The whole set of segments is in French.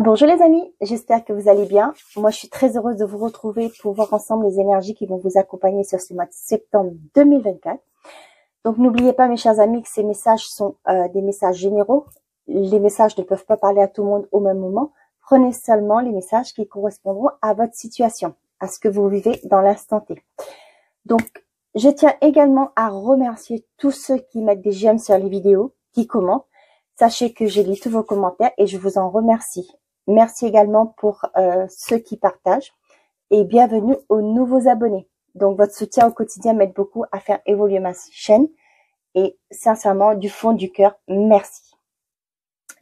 Bonjour les amis, j'espère que vous allez bien. Moi, je suis très heureuse de vous retrouver pour voir ensemble les énergies qui vont vous accompagner sur ce mois de septembre 2024. Donc, n'oubliez pas, mes chers amis, que ces messages sont des messages généraux. Les messages ne peuvent pas parler à tout le monde au même moment. Prenez seulement les messages qui correspondront à votre situation, à ce que vous vivez dans l'instant T. Donc, je tiens également à remercier tous ceux qui mettent des j'aime sur les vidéos, qui commentent. Sachez que j'ai lu tous vos commentaires et je vous en remercie. Merci également pour ceux qui partagent et bienvenue aux nouveaux abonnés. Donc, votre soutien au quotidien m'aide beaucoup à faire évoluer ma chaîne et sincèrement, du fond du cœur, merci.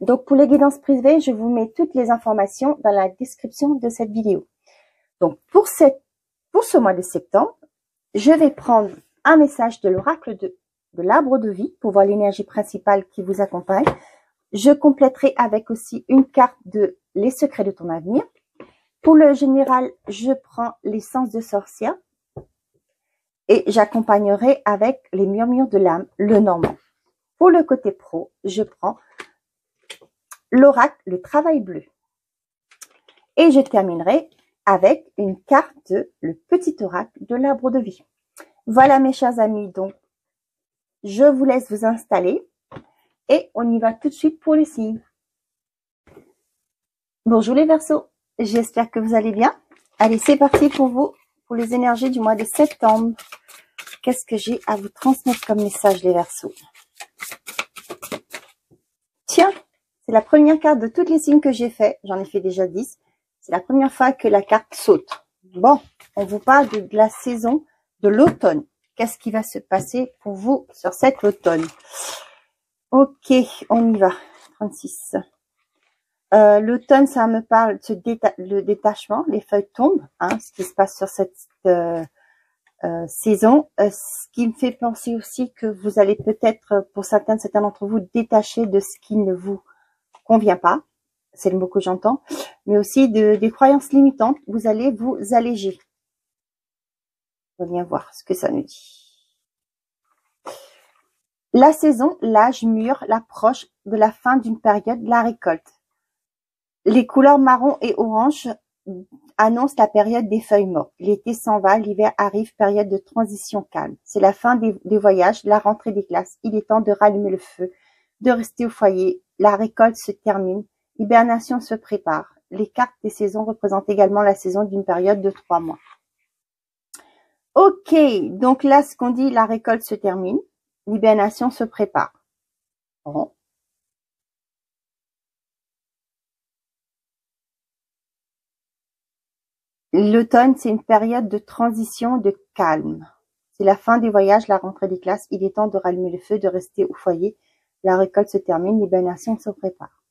Donc, pour les guidances privées, je vous mets toutes les informations dans la description de cette vidéo. Donc, pour ce mois de septembre, je vais prendre un message de l'oracle de l'arbre de vie pour voir l'énergie principale qui vous accompagne. Je compléterai avec aussi une carte de les secrets de ton avenir. Pour le général, je prends l'essence de sorcière et j'accompagnerai avec les murmures de l'âme, le normand. Pour le côté pro, je prends l'oracle, le travail bleu. Et je terminerai avec une carte de le petit oracle de l'arbre de vie. Voilà mes chers amis, donc je vous laisse vous installer et on y va tout de suite pour les signes. Bonjour les Verseaux, j'espère que vous allez bien. Allez, c'est parti pour vous, pour les énergies du mois de septembre. Qu'est-ce que j'ai à vous transmettre comme message les Verseaux? Tiens, c'est la première carte de toutes les signes que j'ai fait. J'en ai fait déjà 10. C'est la première fois que la carte saute. Bon, on vous parle de la saison de l'automne. Qu'est-ce qui va se passer pour vous sur cet automne? Ok, on y va. 36. L'automne, ça me parle de le détachement, les feuilles tombent, hein, ce qui se passe sur cette saison. Ce qui me fait penser aussi que vous allez peut-être, pour certains d'entre vous, détacher de ce qui ne vous convient pas. C'est le mot que j'entends. Mais aussi des croyances limitantes. Vous allez vous alléger. On va bien voir ce que ça nous dit. La saison, l'âge mûr, l'approche de la fin d'une période de la récolte. Les couleurs marron et orange annoncent la période des feuilles mortes. L'été s'en va, l'hiver arrive, période de transition calme. C'est la fin des voyages, la rentrée des classes. Il est temps de rallumer le feu, de rester au foyer. La récolte se termine, l'hibernation se prépare. Les cartes des saisons représentent également la saison d'une période de 3 mois. Ok, donc là, ce qu'on dit, la récolte se termine, l'hibernation se prépare. Bon. L'automne, c'est une période de transition, de calme. C'est la fin des voyages, la rentrée des classes. Il est temps de rallumer le feu, de rester au foyer. La récolte se termine, l'hibernation se prépare.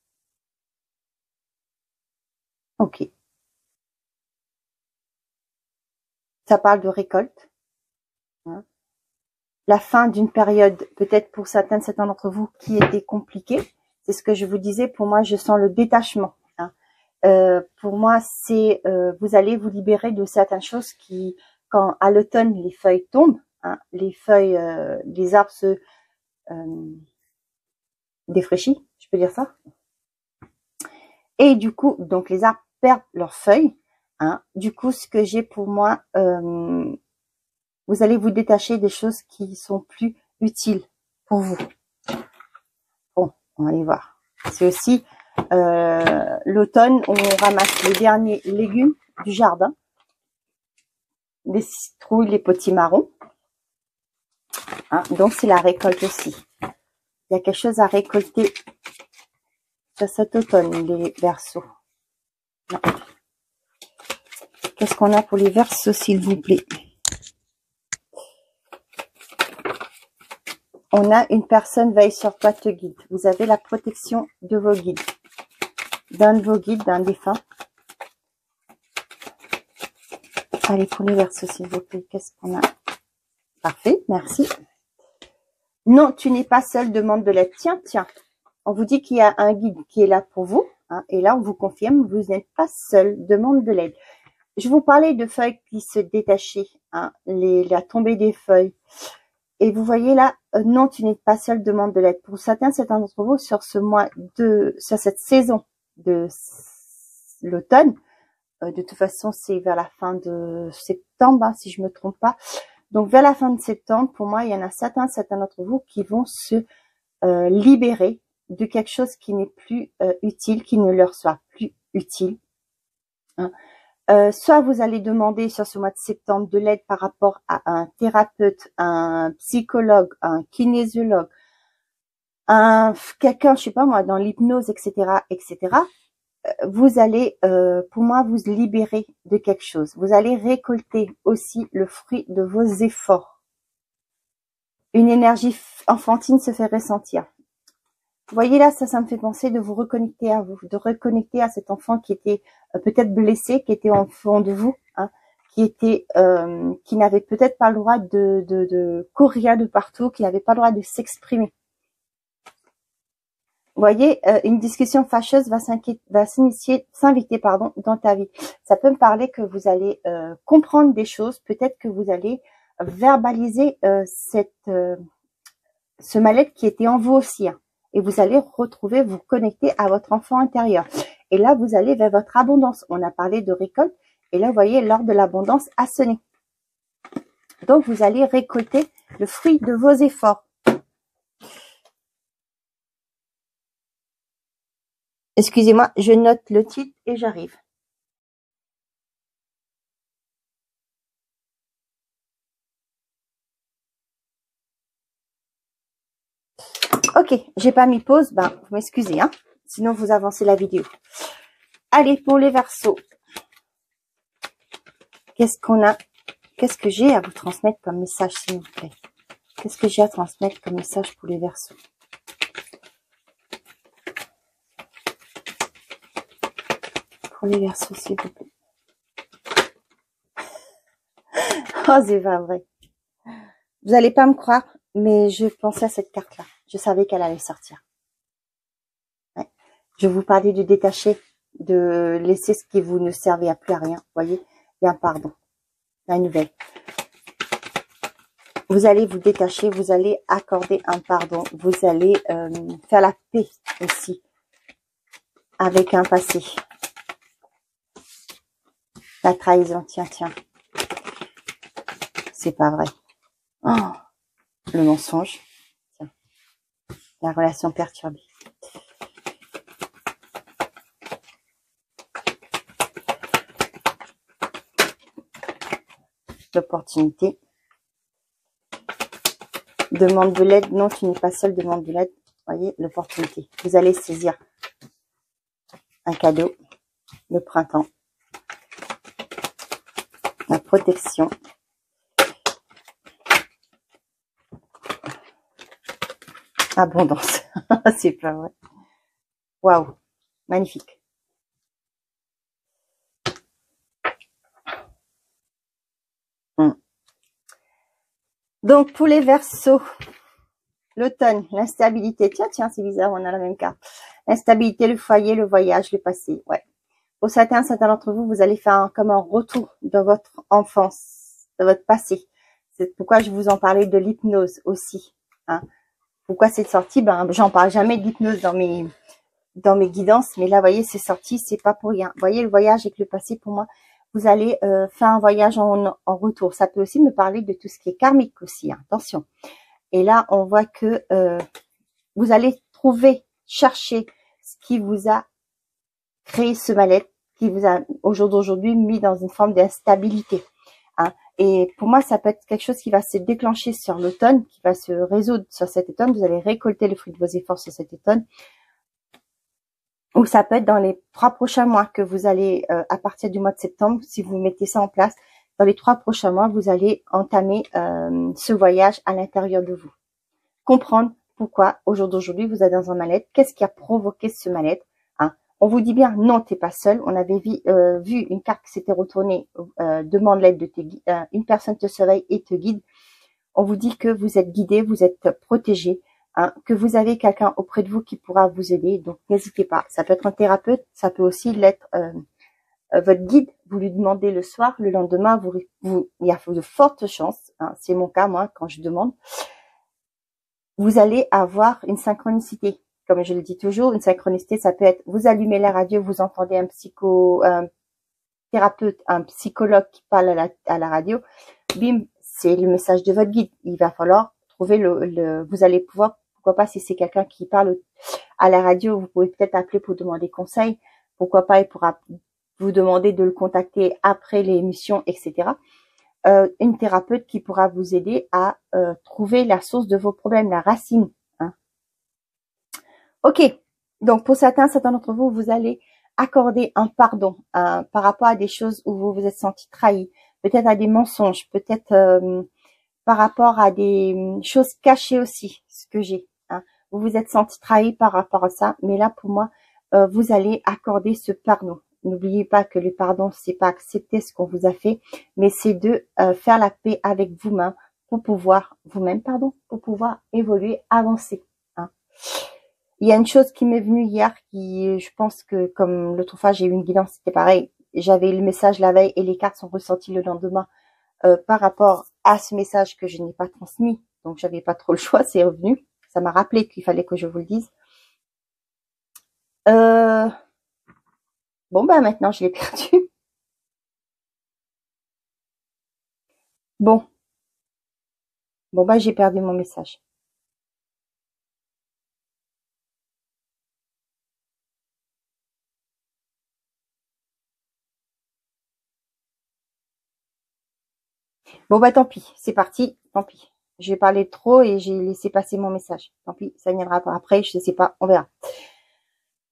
Ok. Ça parle de récolte. Hein. La fin d'une période, peut-être pour certains d'entre vous, qui était compliquée. C'est ce que je vous disais. Pour moi, je sens le détachement. Pour moi, c'est vous allez vous libérer de certaines choses qui, quand à l'automne les feuilles tombent, hein, les feuilles, les arbres se défraîchissent, je peux dire ça. Et du coup, donc les arbres perdent leurs feuilles. Hein. Du coup, ce que j'ai pour moi, vous allez vous détacher des choses qui sont plus utiles pour vous. Bon, on va aller voir. C'est aussi l'automne, on ramasse les derniers légumes du jardin, les citrouilles, les potimarrons. Hein, donc, c'est la récolte aussi. Il y a quelque chose à récolter sur cet automne, les Verseaux. Qu'est-ce qu'on a pour les Verseaux, s'il vous plaît? On a une personne veille sur toi, te guide. Vous avez la protection de vos guides. D'un de vos guides, d'un défunt. Allez, pour les Verseaux, s'il vous plaît. Qu'est-ce qu'on a? Parfait, merci. Non, tu n'es pas seul, demande de l'aide. Tiens, tiens. On vous dit qu'il y a un guide qui est là pour vous. Hein, et là, on vous confirme, vous n'êtes pas seul, demande de l'aide. Je vous parlais de feuilles qui se détachaient. Hein, la tombée des feuilles. Et vous voyez là, non, tu n'es pas seul, demande de l'aide. Pour certains d'entre vous, sur ce mois sur cette saison de l'automne. De toute façon, c'est vers la fin de septembre, hein, si je me trompe pas. Donc, vers la fin de septembre, pour moi, il y en a certains d'entre vous qui vont se libérer de quelque chose qui n'est plus utile, qui ne leur soit plus utile. Hein. Soit vous allez demander sur ce mois de septembre de l'aide par rapport à un thérapeute, un psychologue, un kinésiologue, quelqu'un, je sais pas moi, dans l'hypnose, etc., etc. Vous allez, pour moi, vous libérer de quelque chose. Vous allez récolter aussi le fruit de vos efforts. Une énergie enfantine se fait ressentir. Vous voyez là, ça me fait penser de vous reconnecter à vous, de reconnecter à cet enfant qui était peut-être blessé, qui était en fond de vous, hein, qui n'avait peut-être pas le droit de courir de partout, qui n'avait pas le droit de s'exprimer. Vous voyez, une discussion fâcheuse va s'inviter dans ta vie. Ça peut me parler que vous allez comprendre des choses, peut-être que vous allez verbaliser ce mal-être qui était en vous aussi, hein. Et vous allez retrouver, vous connecter à votre enfant intérieur. Et là, vous allez vers votre abondance. On a parlé de récolte. Et là, vous voyez, l'heure de l'abondance a sonné. Donc, vous allez récolter le fruit de vos efforts. Excusez-moi, je note le titre et j'arrive. Ok, j'ai pas mis pause, ben vous m'excusez, hein. Sinon vous avancez la vidéo. Allez, pour les Verseaux. Qu'est-ce qu'on a? Qu'est-ce que j'ai à vous transmettre comme message, s'il vous plaît? Qu'est-ce que j'ai à transmettre comme message pour les Verseaux? Pour les Verseaux, s'il vous plaît. Oh, c'est pas vrai. Vous allez pas me croire, mais je pensais à cette carte-là. Je savais qu'elle allait sortir. Ouais. Je vous parlais de détacher, de laisser ce qui vous ne servait à plus à rien. Vous voyez, il y a un pardon, il y a une nouvelle. Vous allez vous détacher, vous allez accorder un pardon, vous allez faire la paix aussi avec un passé. La trahison, tiens. C'est pas vrai. Oh, le mensonge. Tiens. La relation perturbée. L'opportunité. Demande de l'aide. Non, tu n'es pas seul, demande de l'aide. Vous voyez, l'opportunité. Vous allez saisir un cadeau. Le printemps. La protection. Abondance. C'est pas vrai. Waouh. Magnifique. Donc, pour les Verseaux, l'automne, l'instabilité. Tiens, c'est bizarre, on a la même carte. L'instabilité, le foyer, le voyage, le passé. Ouais. Pour certains d'entre vous, vous allez faire comme un retour de votre enfance, de votre passé. C'est pourquoi je vous en parlais de l'hypnose aussi. Hein. Pourquoi c'est sorti? Ben, j'en parle jamais d'hypnose dans mes guidances, mais là, vous voyez, c'est sorti, c'est pas pour rien. Vous voyez, le voyage avec le passé, pour moi, vous allez faire un voyage en retour. Ça peut aussi me parler de tout ce qui est karmique aussi, hein, attention. Et là, on voit que vous allez chercher ce qui vous a créé ce mal-être, qui vous a au jour d'aujourd'hui mis dans une forme d'instabilité. Hein. Et pour moi, ça peut être quelque chose qui va se déclencher sur l'automne, qui va se résoudre sur cet automne. Vous allez récolter le fruit de vos efforts sur cet automne. Ou ça peut être dans les 3 prochains mois que vous allez, à partir du mois de septembre, si vous mettez ça en place, dans les 3 prochains mois, vous allez entamer ce voyage à l'intérieur de vous. Comprendre pourquoi, au jour d'aujourd'hui, vous êtes dans un mal-être. Qu'est-ce qui a provoqué ce mal-être? Hein? On vous dit bien, non, t'es pas seul. On avait vu une carte qui s'était retournée, demande l'aide de tes guides. Une personne te surveille et te guide. On vous dit que vous êtes guidé, vous êtes protégé. Hein, que vous avez quelqu'un auprès de vous qui pourra vous aider, donc n'hésitez pas. Ça peut être un thérapeute, ça peut aussi l'être votre guide. Vous lui demandez le soir, le lendemain, il y a de fortes chances, hein, c'est mon cas moi quand je demande, vous allez avoir une synchronicité, comme je le dis toujours, une synchronicité, ça peut être, vous allumez la radio, vous entendez un thérapeute, un psychologue qui parle à la radio, bim, c'est le message de votre guide. Il va falloir trouver vous allez pouvoir, pourquoi pas, si c'est quelqu'un qui parle à la radio, vous pouvez peut-être appeler pour demander conseil. Pourquoi pas, il pourra vous demander de le contacter après l'émission, etc. Une thérapeute qui pourra vous aider à trouver la source de vos problèmes, la racine. Hein. Ok, donc pour certains d'entre vous, vous allez accorder un pardon par rapport à des choses où vous vous êtes senti trahi, peut-être à des mensonges, peut-être par rapport à des choses cachées aussi, ce que j'ai. Hein. Vous vous êtes senti trahi par rapport à ça, mais là pour moi, vous allez accorder ce pardon. N'oubliez pas que le pardon, c'est pas accepter ce qu'on vous a fait, mais c'est de faire la paix avec vous-même pour pouvoir pour pouvoir évoluer, avancer. Hein. Il y a une chose qui m'est venue hier, qui, je pense que comme l'autre fois j'ai eu une guidance, c'était pareil. J'avais le message la veille et les cartes sont ressorties le lendemain par rapport à ce message que je n'ai pas transmis. Donc j'avais pas trop le choix, c'est revenu. Ça m'a rappelé qu'il fallait que je vous le dise. Bon, ben maintenant, je l'ai perdu. Bon. Bon, ben j'ai perdu mon message. Bon, bah tant pis, c'est parti, tant pis. J'ai parlé trop et j'ai laissé passer mon message. Tant pis, ça viendra pas après, je ne sais pas, on verra.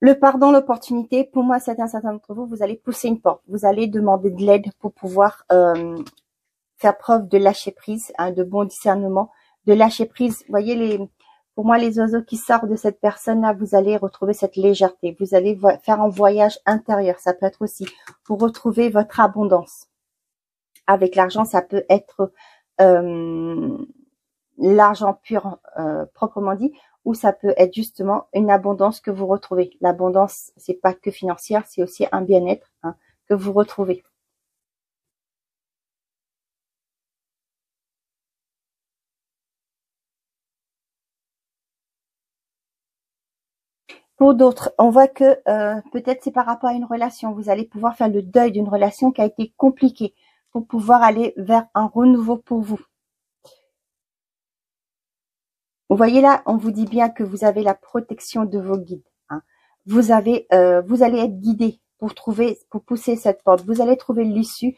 Le pardon, l'opportunité, pour moi, certains d'entre vous, vous allez pousser une porte. Vous allez demander de l'aide pour pouvoir faire preuve de lâcher prise, hein, de bon discernement, de lâcher prise. Vous voyez, pour moi, les oiseaux qui sortent de cette personne-là, vous allez retrouver cette légèreté. Vous allez faire un voyage intérieur. Ça peut être aussi pour retrouver votre abondance. Avec l'argent, ça peut être l'argent pur, proprement dit, ou ça peut être justement une abondance que vous retrouvez. L'abondance, c'est pas que financière, c'est aussi un bien-être que vous retrouvez. Pour d'autres, on voit que peut-être c'est par rapport à une relation. Vous allez pouvoir faire le deuil d'une relation qui a été compliquée pour pouvoir aller vers un renouveau pour vous. Vous voyez là, on vous dit bien que vous avez la protection de vos guides. Hein. Vous allez être guidé pour pousser cette porte. Vous allez trouver l'issue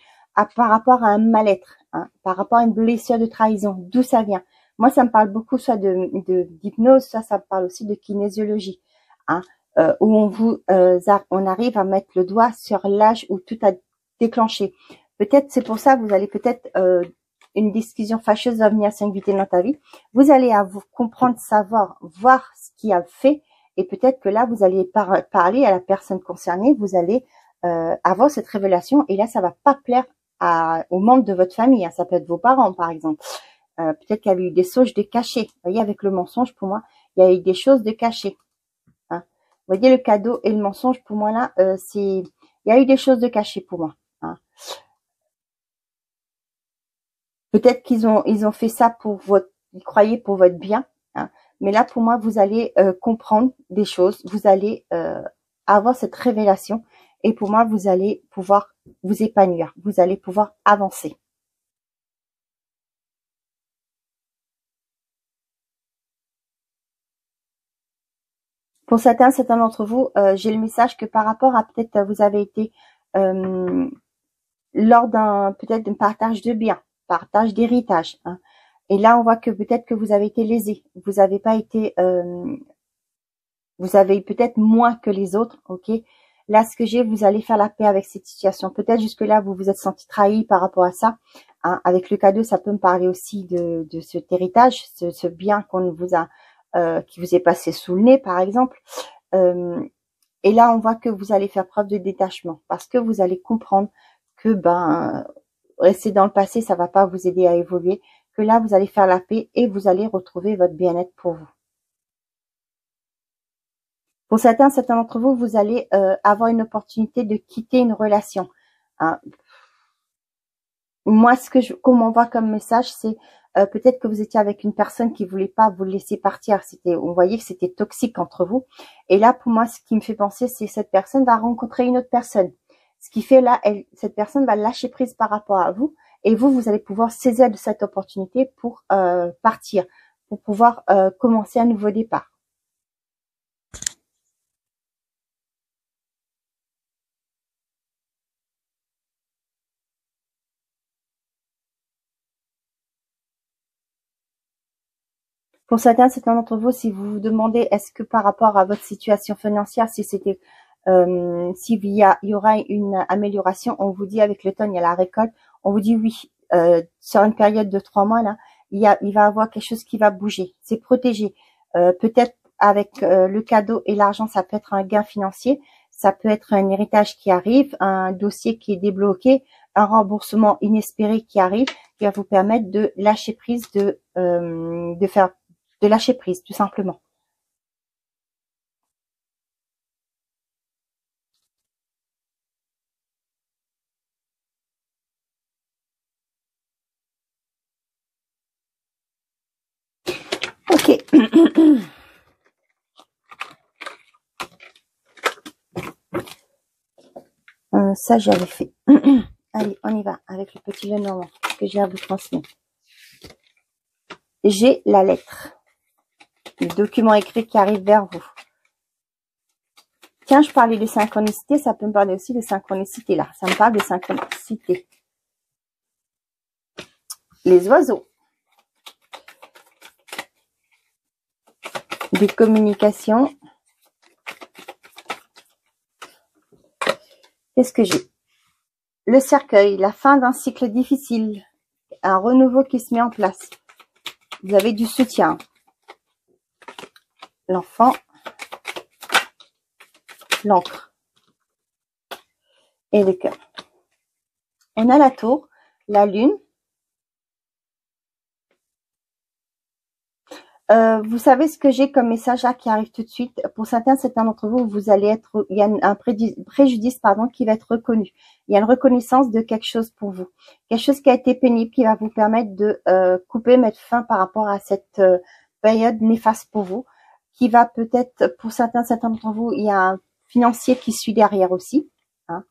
par rapport à un mal-être, par rapport à une blessure de trahison. D'où ça vient? Moi, ça me parle beaucoup soit d'hypnose, soit ça me parle aussi de kinésiologie, où on arrive à mettre le doigt sur l'âge où tout a déclenché. Peut-être c'est pour ça vous allez peut-être une discussion fâcheuse va venir s'inviter dans ta vie. Vous allez vous comprendre, savoir, voir ce qui a fait, et peut-être que là vous allez parler à la personne concernée. Vous allez avoir cette révélation, et là ça va pas plaire aux membres de votre famille. Ça peut être vos parents par exemple. Peut-être qu'il y avait eu des choses de cachées. Vous voyez, avec le mensonge, pour moi, il y a eu des choses de cachées. Vous voyez, le cadeau et le mensonge, pour moi là, il y a eu des choses de cachées pour moi. Peut-être qu'ils ont fait ça ils croyaient pour votre bien, mais là pour moi vous allez comprendre des choses, vous allez avoir cette révélation, et pour moi vous allez pouvoir vous épanouir, vous allez pouvoir avancer. Pour certains d'entre vous, j'ai le message que par rapport à peut-être vous avez été lors peut-être d'un partage de biens, partage d'héritage. Et là, on voit que peut-être que vous avez été lésé. Vous n'avez pas été, vous avez peut-être moins que les autres, ok. Là, ce que j'ai, vous allez faire la paix avec cette situation. Peut-être jusque-là, vous vous êtes senti trahi par rapport à ça. Avec le cadeau, ça peut me parler aussi de cet héritage, ce bien qu'on vous a, qui vous est passé sous le nez, par exemple. Et là, on voit que vous allez faire preuve de détachement, parce que vous allez comprendre que rester dans le passé, ça va pas vous aider à évoluer, que là, vous allez faire la paix et vous allez retrouver votre bien-être pour vous. Pour certains d'entre vous, vous allez avoir une opportunité de quitter une relation. Moi, comme on voit comme message, c'est Peut-être que vous étiez avec une personne qui voulait pas vous laisser partir. On voyait que c'était toxique entre vous. Et là, pour moi, ce qui me fait penser, c'est que cette personne va rencontrer une autre personne. Ce qui fait là, cette personne va lâcher prise par rapport à vous. Et vous allez pouvoir saisir de cette opportunité pour partir, pour pouvoir commencer un nouveau départ. Pour certains d'entre vous, si vous vous demandez, est-ce que par rapport à votre situation financière, si c'était, s'il y aura une amélioration, on vous dit avec l'automne, il y a la récolte, on vous dit oui, sur une période de 3 mois là, il va avoir quelque chose qui va bouger, c'est protégé. Peut-être avec le cadeau et l'argent, ça peut être un gain financier, ça peut être un héritage qui arrive, un dossier qui est débloqué, un remboursement inespéré qui arrive, qui va vous permettre de lâcher prise, de lâcher prise, tout simplement. Ok. Ça, j'avais fait. Allez, on y va avec le petit Lenormand que j'ai à vous transmettre. J'ai la lettre. Le document écrit qui arrive vers vous. Tiens, je parlais de synchronicité, ça peut me parler aussi de synchronicité là. Ça me parle de synchronicité. Les oiseaux. Des communications. Qu'est-ce que j'ai? Le cercueil, la fin d'un cycle difficile. Un renouveau qui se met en place. Vous avez du soutien. L'enfant. L'encre. Et le cœur. On a la tour, la lune. Vous savez ce que j'ai comme message là qui arrive tout de suite. Pour certains d'entre vous, vous allez être, il y a un préjudice qui va être reconnu. Il y a une reconnaissance de quelque chose pour vous, quelque chose qui a été pénible, qui va vous permettre de couper, mettre fin par rapport à cette période néfaste pour vous, qui va peut-être, pour certains d'entre vous, il y a un financier qui suit derrière aussi. Hein.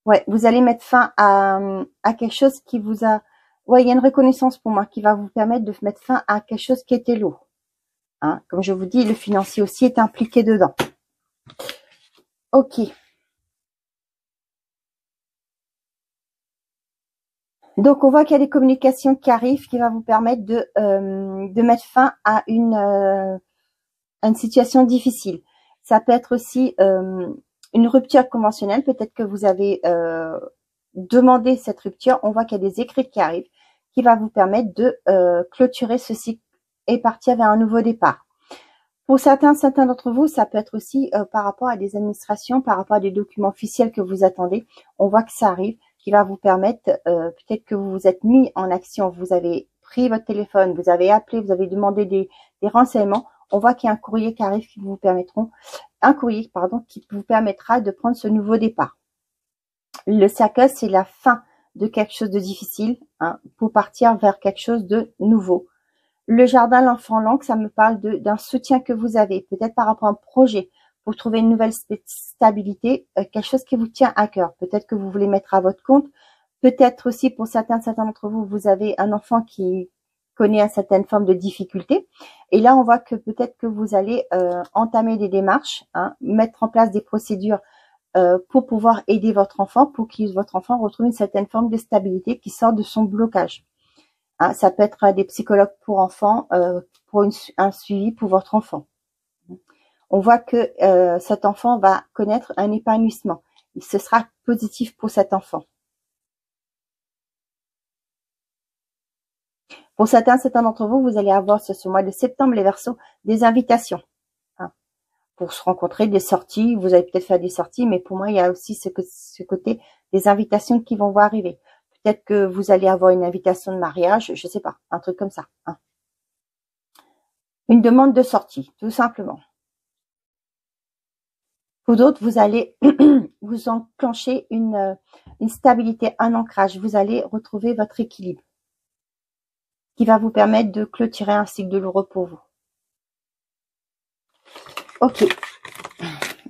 Ouais, vous allez mettre fin à quelque chose qui vous a... Ouais, il y a une reconnaissance pour moi qui va vous permettre de mettre fin à quelque chose qui était lourd. Hein, comme je vous dis, le financier aussi est impliqué dedans. Ok. Donc, on voit qu'il y a des communications qui arrivent qui va vous permettre de mettre fin à une situation difficile. Ça peut être aussi une rupture conventionnelle. Peut-être que vous avez demandé cette rupture. On voit qu'il y a des écrits qui arrivent qui va vous permettre de clôturer ce cycle et partir vers un nouveau départ. Pour certains d'entre vous, ça peut être aussi par rapport à des administrations, par rapport à des documents officiels que vous attendez. On voit que ça arrive, qui va vous permettre, peut-être que vous vous êtes mis en action, vous avez pris votre téléphone, vous avez appelé, vous avez demandé des renseignements. On voit qu'il y a un courrier qui arrive qui vous permettront, qui vous permettra de prendre ce nouveau départ. Le cercle, c'est la fin de quelque chose de difficile, hein, pour partir vers quelque chose de nouveau. Le jardin, l'enfant l'encre, ça me parle d'un soutien que vous avez, peut-être par rapport à un projet, pour trouver une nouvelle stabilité, quelque chose qui vous tient à cœur. Peut-être que vous voulez mettre à votre compte. Peut-être aussi pour certains d'entre vous, vous avez un enfant qui connaît une certaine forme de difficulté. Et là, on voit que peut-être que vous allez entamer des démarches, hein, mettre en place des procédures pour pouvoir aider votre enfant, pour que votre enfant retrouve une certaine forme de stabilité qui sort de son blocage. Hein, ça peut être des psychologues pour enfants, pour un suivi pour votre enfant. On voit que cet enfant va connaître un épanouissement. Ce sera positif pour cet enfant. Pour certains d'entre vous, vous allez avoir ce mois de septembre, les Verseaux, des invitations. Hein, pour se rencontrer, des sorties. Vous allez peut-être faire des sorties, mais pour moi, il y a aussi ce côté des invitations qui vont vous arriver. Peut-être que vous allez avoir une invitation de mariage, je sais pas, un truc comme ça. Hein. Une demande de sortie, tout simplement. Pour d'autres, vous allez vous enclencher une stabilité, un ancrage. Vous allez retrouver votre équilibre qui va vous permettre de clôturer un cycle douloureux pour vous. Ok.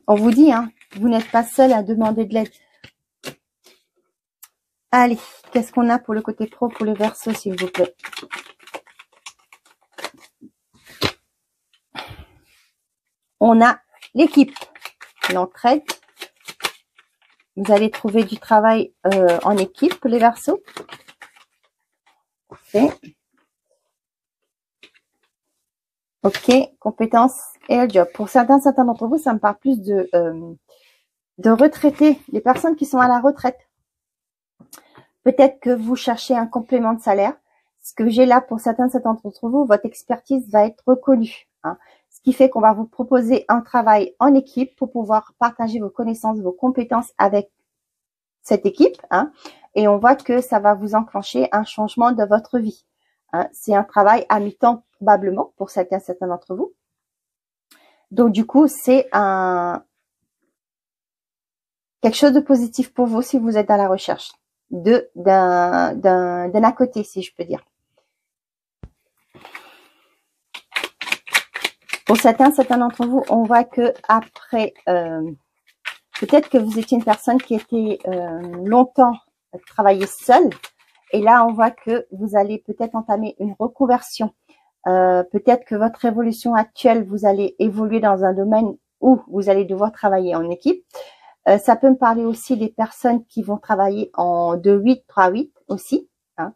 On vous dit, hein, vous n'êtes pas seul à demander de l'aide. Allez, qu'est-ce qu'on a pour le côté pro, pour le Verseau, s'il vous plaît? On a l'équipe, l'entraide. Vous allez trouver du travail en équipe, les Verseaux. Okay. Ok, compétences et le job. Pour certains d'entre vous, ça me parle plus de retraités, les personnes qui sont à la retraite. Peut-être que vous cherchez un complément de salaire. Ce que j'ai là pour certains d'entre vous, votre expertise va être reconnue. Hein. Ce qui fait qu'on va vous proposer un travail en équipe pour pouvoir partager vos connaissances, vos compétences avec cette équipe. Hein. Et on voit que ça va vous enclencher un changement de votre vie. Hein. C'est un travail à mi-temps probablement pour certains d'entre vous. Donc du coup, c'est quelque chose de positif pour vous si vous êtes à la recherche d'un à côté, si je peux dire. Pour certains d'entre vous, on voit que après, peut-être que vous étiez une personne qui était longtemps travaillée seule, et là on voit que vous allez peut-être entamer une reconversion. Peut-être que votre évolution actuelle, vous allez évoluer dans un domaine où vous allez devoir travailler en équipe. Ça peut me parler aussi des personnes qui vont travailler en 2-8, 3-8 aussi. Hein.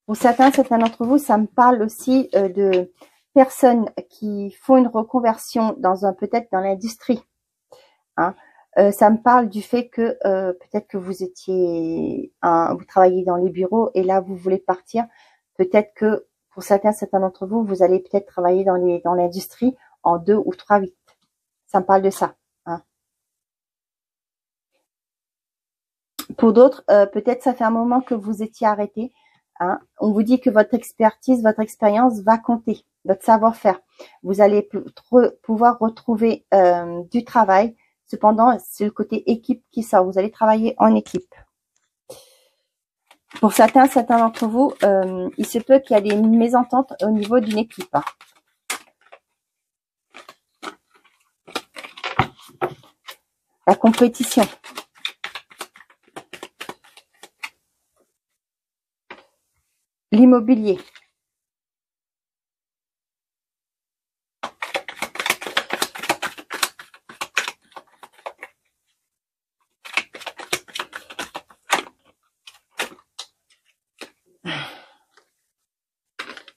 Pour certains d'entre vous, ça me parle aussi de personnes qui font une reconversion peut-être dans l'industrie. Hein. Ça me parle du fait que peut-être que vous travaillez dans les bureaux et là vous voulez partir. Peut-être que pour certains d'entre vous, vous allez peut-être travailler dans l'industrie en 2 ou 3-8. Ça me parle de ça. Hein. Pour d'autres, peut-être ça fait un moment que vous étiez arrêté. Hein. On vous dit que votre expertise, votre expérience va compter, votre savoir-faire. Vous allez pouvoir retrouver du travail. Cependant, c'est le côté équipe qui sort. Vous allez travailler en équipe. Pour certains d'entre vous, il se peut qu'il y a des mésententes au niveau d'une équipe. Hein. La compétition. L'immobilier.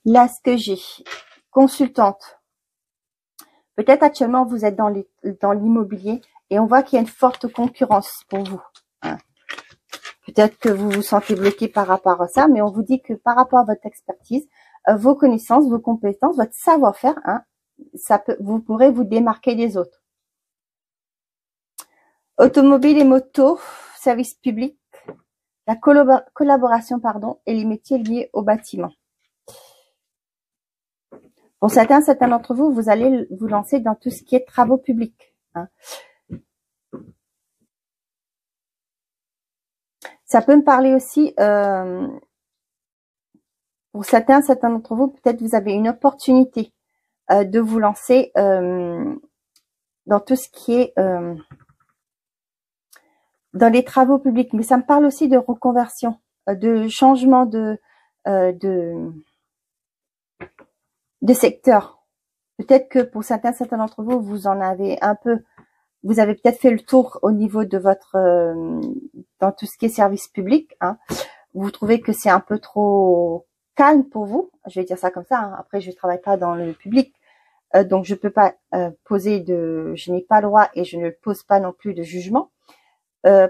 Là, ce que j'ai, consultante. Peut-être actuellement, vous êtes dans l'immobilier et on voit qu'il y a une forte concurrence pour vous. Hein. Peut-être que vous vous sentez bloqué par rapport à ça, mais on vous dit que par rapport à votre expertise, vos connaissances, vos compétences, votre savoir-faire, hein, vous pourrez vous démarquer des autres. Automobile et moto, service public, la collaboration, et les métiers liés au bâtiment. Pour certains d'entre vous, vous allez vous lancer dans tout ce qui est travaux publics. Hein. Ça peut me parler aussi, pour certains d'entre vous, peut-être vous avez une opportunité de vous lancer dans tout ce qui est dans les travaux publics. Mais ça me parle aussi de reconversion, de changement de secteur. Peut-être que pour certains d'entre vous, vous en avez un peu, vous avez peut-être fait le tour au niveau de votre, dans tout ce qui est service public. Hein. Vous trouvez que c'est un peu trop calme pour vous. Je vais dire ça comme ça. Hein. Après, je ne travaille pas dans le public. Donc, je peux pas je n'ai pas le droit et je ne pose pas non plus de jugement.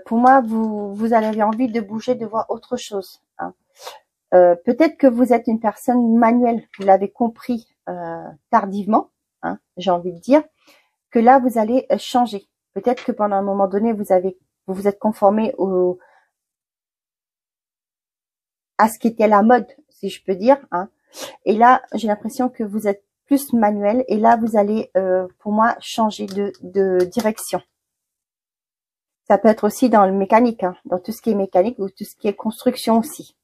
Pour moi, vous avez envie de bouger, de voir autre chose. Hein. Peut-être que vous êtes une personne manuelle, vous l'avez compris tardivement, hein, j'ai envie de dire, que là vous allez changer. Peut-être que pendant un moment donné, vous vous êtes conformé à ce qui était la mode, si je peux dire. Hein. Et là, j'ai l'impression que vous êtes plus manuel. Et là, vous allez, pour moi, changer de direction. Ça peut être aussi dans le mécanique, hein, dans tout ce qui est mécanique ou tout ce qui est construction aussi.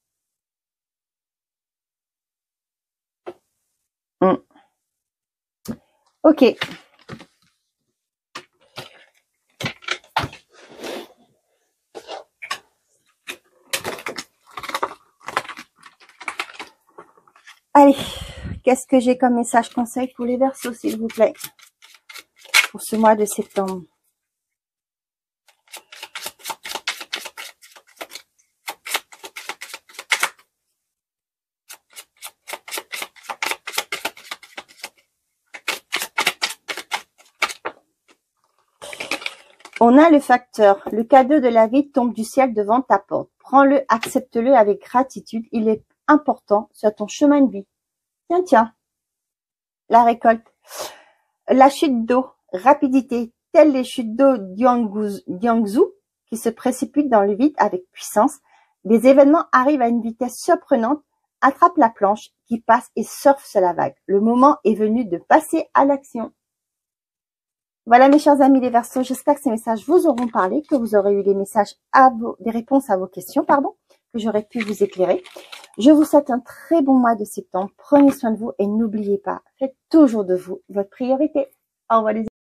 Ok. Allez, qu'est-ce que j'ai comme message conseil pour les Verseaux, s'il vous plaît, pour ce mois de septembre? On a le facteur. Le cadeau de la vie tombe du ciel devant ta porte. Prends-le, accepte-le avec gratitude. Il est important sur ton chemin de vie. Tiens, tiens. La récolte. La chute d'eau. Rapidité. Telles les chutes d'eau d'Yangzhou qui se précipitent dans le vide avec puissance. Des événements arrivent à une vitesse surprenante. Attrape la planche qui passe et surfe sur la vague. Le moment est venu de passer à l'action. Voilà mes chers amis les Verseaux, j'espère que ces messages vous auront parlé, que vous aurez eu des réponses à vos questions, que j'aurais pu vous éclairer. Je vous souhaite un très bon mois de septembre. Prenez soin de vous et n'oubliez pas, faites toujours de vous votre priorité. Au revoir les amis.